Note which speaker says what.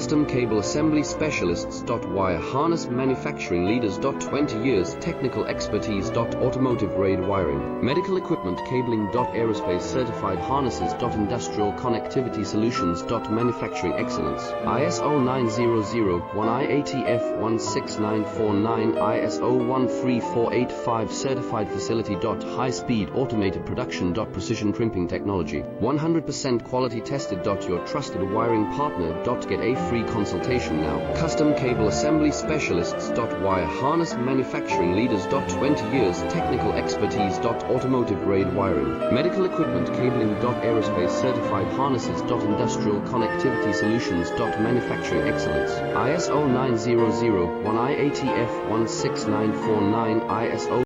Speaker 1: Custom Cable Assembly Specialists. Wire Harness Manufacturing Leaders. 20 years technical expertise. Automotive grade wiring, medical equipment cabling. Aerospace certified harnesses. Industrial connectivity solutions. Manufacturing excellence. ISO 9001, IATF 16949, ISO 13485 certified facility. High speed automated production. Precision crimping technology, 100% quality tested. Your trusted wiring partner. Get a free consultation now. Custom Cable Assembly Specialists. Wire Harness Manufacturing Leaders. 20 years technical expertise. Automotive grade wiring, medical equipment cabling. Aerospace certified harnesses. Industrial connectivity solutions. Manufacturing excellence. ISO 9001, IATF 16949, ISO